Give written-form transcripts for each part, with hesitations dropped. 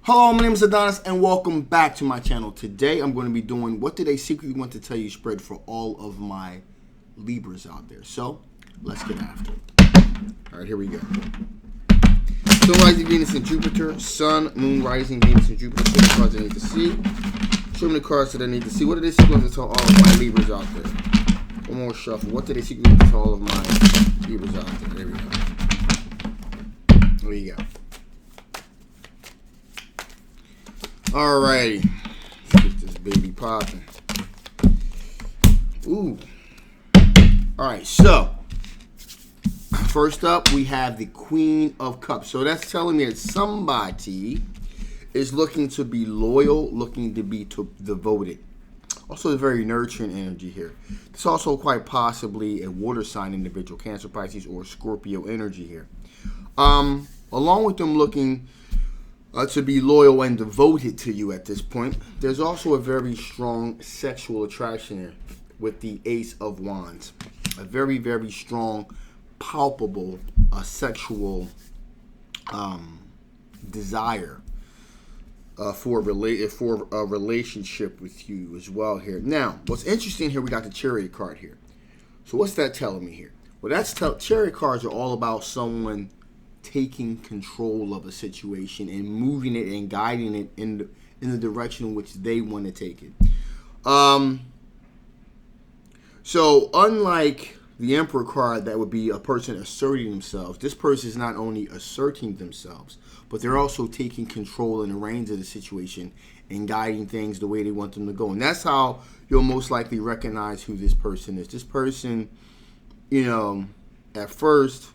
Hello, my name is Adonis and welcome back to my channel. Today I'm going to be doing what did I secretly want to tell you spread for all of my Libras out there. So let's get after it. Alright, here we go. Sun, rising, Venus, and Jupiter. Sun, Moon, rising, Venus, and Jupiter. Show me the cards I need to see. Show me the cards that I need to see. What did they secretly want to tell all of my Libras out there? One more shuffle. What did they secretly want to tell all of my Libras out there? There we go. There you go. Alrighty, let's get this baby popping. Ooh. Alright, so first up we have the Queen of Cups. So that's telling me that somebody is looking to be loyal, looking to be devoted. Also a very nurturing energy here. It's also quite possibly a water sign individual, Cancer, Pisces, or Scorpio energy here. Along with them looking to be loyal and devoted to you at this point, there's also a very strong sexual attraction here with the Ace of Wands. A very, very strong, palpable sexual desire for a relationship with you as well here. Now, what's interesting here, we got the Chariot card here. So what's that telling me here? Well, Chariot cards are all about someone taking control of a situation and moving it and guiding it in the direction in which they want to take it. So unlike the Emperor card, that would be a person asserting themselves, this person is not only asserting themselves, but they're also taking control and the reins of the situation and guiding things the way they want them to go. And that's how you'll most likely recognize who this person is. This person, at first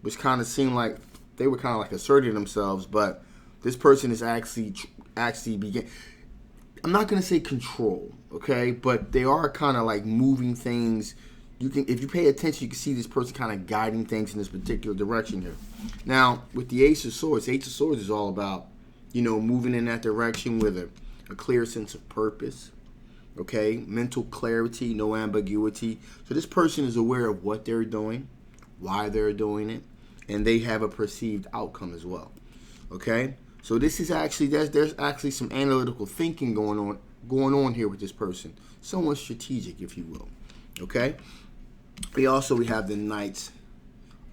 was kind of seemed like they were kind of like asserting themselves, but this person is actually I'm not going to say control, okay? But they are kind of like moving things. If you pay attention, you can see this person kind of guiding things in this particular direction here. Now, with the Ace of Swords is all about, moving in that direction with a clear sense of purpose, okay? Mental clarity, no ambiguity. So this person is aware of what they're doing, why they're doing it, and they have a perceived outcome as well. Okay, so this is actually there's actually some analytical thinking going on here with this person, somewhat strategic, if you will. Okay, we have the Knights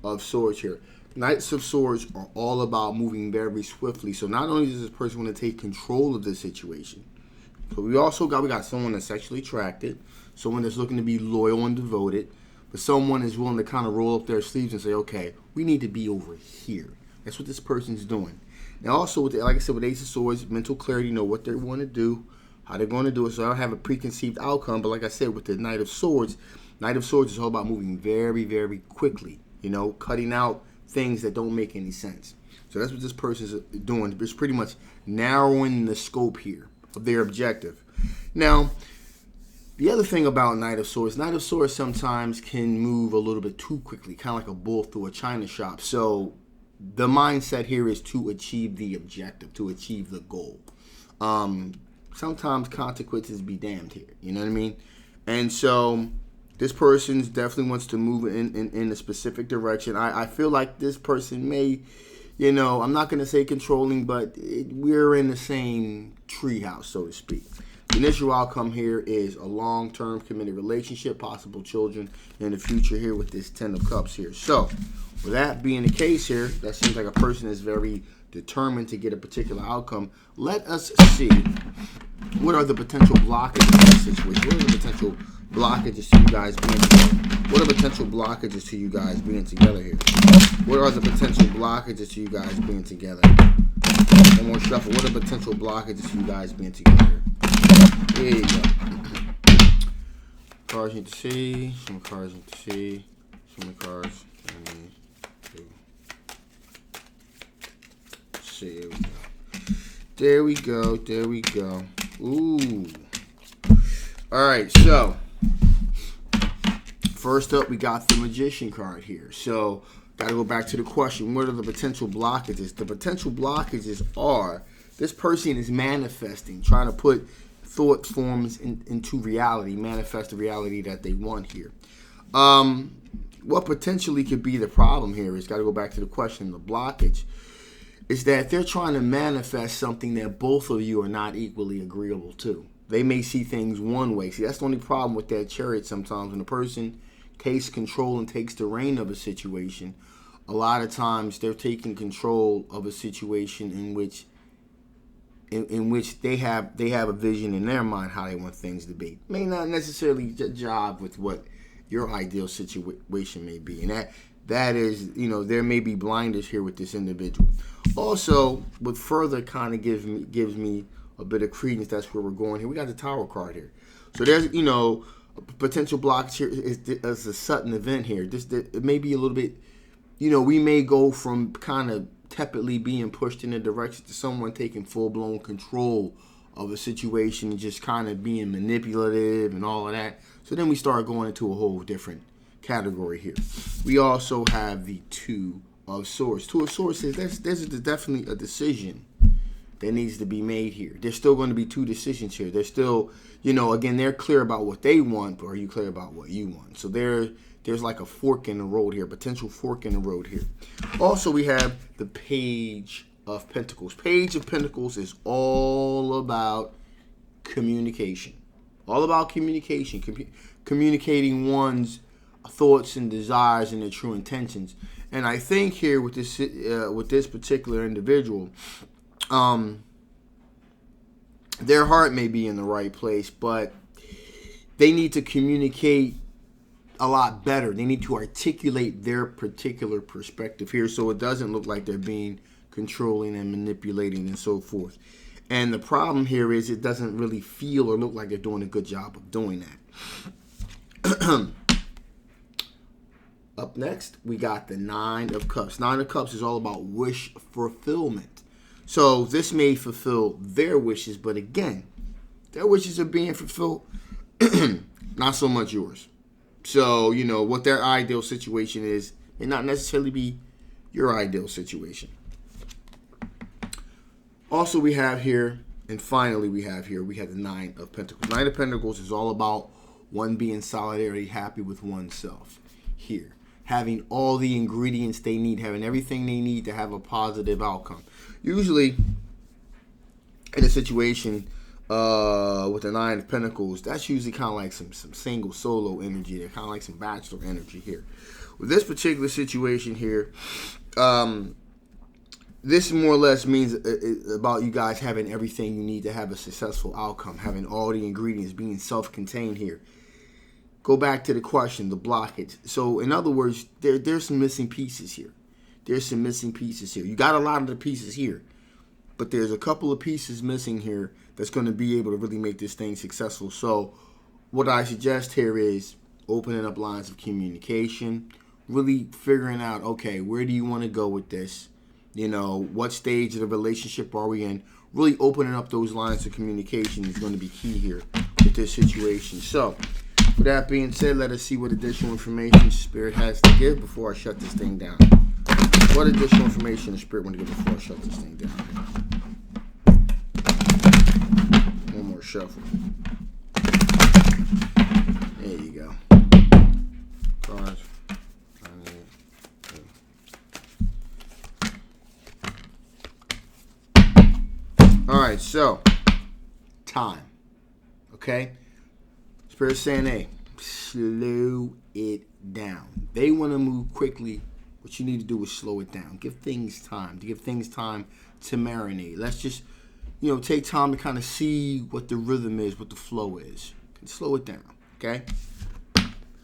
of Swords here. Knights of Swords are all about moving very swiftly. So not only does this person want to take control of the situation, but we got someone that's sexually attracted, someone that's looking to be loyal and devoted. But someone is willing to kind of roll up their sleeves and say, okay, we need to be over here. That's what this person's doing. Now also, like I said, with Ace of Swords, mental clarity, know what they want to do, how they're going to do it. So I don't have a preconceived outcome. But like I said, with the Knight of Swords is all about moving very, very quickly. Cutting out things that don't make any sense. So that's what this person's doing. It's pretty much narrowing the scope here of their objective. Now, the other thing about Knight of Swords sometimes can move a little bit too quickly, kind of like a bull through a china shop. So the mindset here is to achieve the objective, to achieve the goal. Sometimes consequences be damned here, you know what I mean? And so this person definitely wants to move in a specific direction. I feel like this person may, I'm not going to say controlling, but we're in the same treehouse, so to speak. The initial outcome here is a long-term committed relationship, possible children in the future here with this 10 of Cups here. So, with that being the case here, that seems like a person is very determined to get a particular outcome. Let us see what are the potential blockages in this situation. What are the potential blockages to you guys being together? What are potential blockages to you guys being together here? What are the potential blockages to you guys being together? One more shuffle. What are potential blockages to you guys being together here? There you go. Cards need to see. Some cards need to see. Some cards I need to see. There we go. There we go. Ooh. Alright, so first up we got the Magician card here. So gotta go back to the question. What are the potential blockages? The potential blockages are this person is manifesting, trying to put thought forms into reality, manifest the reality that they want here. What potentially could be the problem here is got to go back to the question, the blockage is that they're trying to manifest something that both of you are not equally agreeable to. They may see things one way. See, that's the only problem with that Chariot sometimes. When a person takes control and takes the reign of a situation, a lot of times they're taking control of a situation in which they have a vision in their mind how they want things to be. May not necessarily jive with what your ideal situation may be. And that is, there may be blinders here with this individual. Also, what further kind of gives me a bit of credence, that's where we're going here. We got the Tower card here. So there's, potential blockage here is a sudden event here. It may be a little bit, we may go from kind of tepidly being pushed in a direction to someone taking full-blown control of a situation and just kind of being manipulative and all of that. So then we start going into a whole different category here. We also have the Two of Swords. Two of Swords says there's definitely a decision that needs to be made here. There's still going to be two decisions here. There's still, again, they're clear about what they want, but are you clear about what you want? So there's like a fork in the road here, potential fork in the road here. Also, we have the Page of Pentacles. Page of Pentacles is all about communication. All about communication. Communicating one's thoughts and desires and their true intentions. And I think here with this particular individual, their heart may be in the right place, but they need to communicate a lot better. They need to articulate their particular perspective here so it doesn't look like they're being controlling and manipulating and so forth. And the problem here is it doesn't really feel or look like they're doing a good job of doing that. Up next, we got the Nine of Cups. Nine of Cups is all about wish fulfillment. So this may fulfill their wishes, but again, their wishes are being fulfilled, not so much yours. So, what their ideal situation is may not necessarily be your ideal situation. Also, we have here, and finally we have the Nine of Pentacles. Nine of Pentacles is all about one being solidarity, happy with oneself here. Having all the ingredients they need, having everything they need to have a positive outcome. Usually, in a situation with the Nine of Pentacles, that's usually kind of like some single solo energy. They're kind of like some bachelor energy here. With this particular situation here, this more or less means about you guys having everything you need to have a successful outcome, having all the ingredients, being self-contained here. Go back to the question, the blockage. So, in other words, there's some missing pieces here. You got a lot of the pieces here, but there's a couple of pieces missing here that's going to be able to really make this thing successful. So, what I suggest here is opening up lines of communication, really figuring out, okay, where do you want to go with this? What stage of the relationship are we in? Really opening up those lines of communication is going to be key here with this situation. So, with that being said, let us see what additional information Spirit has to give before I shut this thing down. What additional information does Spirit want to give before I shut this thing down? One more shuffle. There you go. Cards. Alright, so time. Okay? Spirit saying, hey, slow it down. They want to move quickly. What you need to do is slow it down. Give things time. To give things time to marinate. Let's just, take time to kind of see what the rhythm is, what the flow is. Slow it down, okay?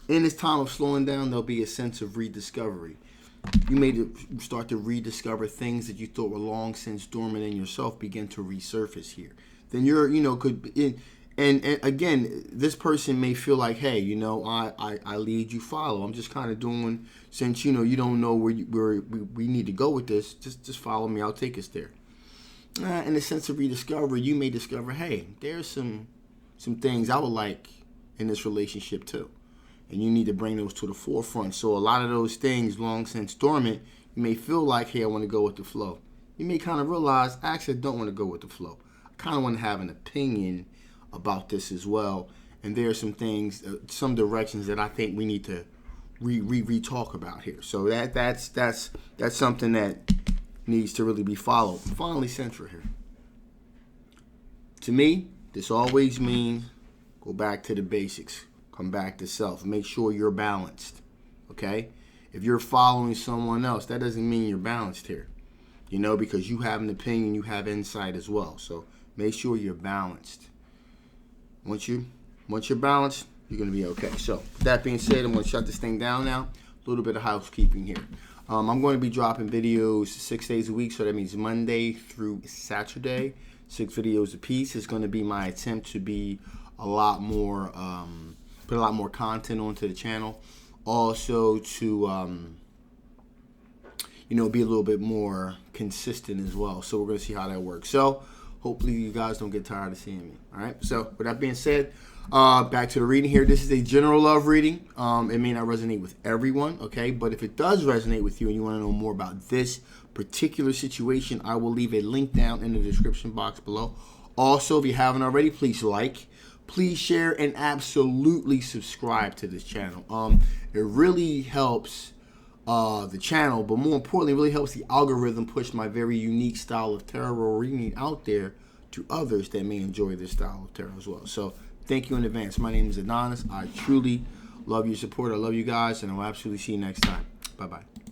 In this time of slowing down, there'll be a sense of rediscovery. You may start to rediscover things that you thought were long since dormant in yourself begin to resurface here. Then And again, this person may feel like, hey, I lead, you follow. I'm just kind of doing, since, you don't know where we need to go with this, just follow me. I'll take us there. In a sense of rediscovery, you may discover, hey, there's some things I would like in this relationship too. And you need to bring those to the forefront. So a lot of those things long since dormant, you may feel like, hey, I want to go with the flow. You may kind of realize, actually, I don't want to go with the flow. I kind of want to have an opinion about this as well, and there are some things, some directions that I think we need to re-talk about here. So that's something that needs to really be followed. Finally, Centra here. To me, this always means go back to the basics. Come back to self. Make sure you're balanced. Okay? If you're following someone else, that doesn't mean you're balanced here. You know, because you have an opinion, you have insight as well. So make sure you're balanced. Once you're balanced, you're going to be okay. So with that being said, I'm going to shut this thing down now. A little bit of housekeeping here. I'm going to be dropping videos 6 days a week, so that means Monday through Saturday, 6 videos a piece. It's going to be my attempt to be a lot more, put a lot more content onto the channel. Also to, you know, be a little bit more consistent as well. So we're going to see how that works. So hopefully you guys don't get tired of seeing me. All right. So with that being said, back to the reading here. This is a general love reading. It may not resonate with everyone, okay? But if it does resonate with you and you want to know more about this particular situation, I will leave a link down in the description box below. Also, if you haven't already, please like, please share, and absolutely subscribe to this channel. It really helps the channel, but more importantly, it really helps the algorithm push my very unique style of tarot reading out there to others that may enjoy this style of tarot as well. So thank you in advance. My name is Adonis. I truly love your support. I love you guys, and I'll absolutely see you next time. Bye-bye.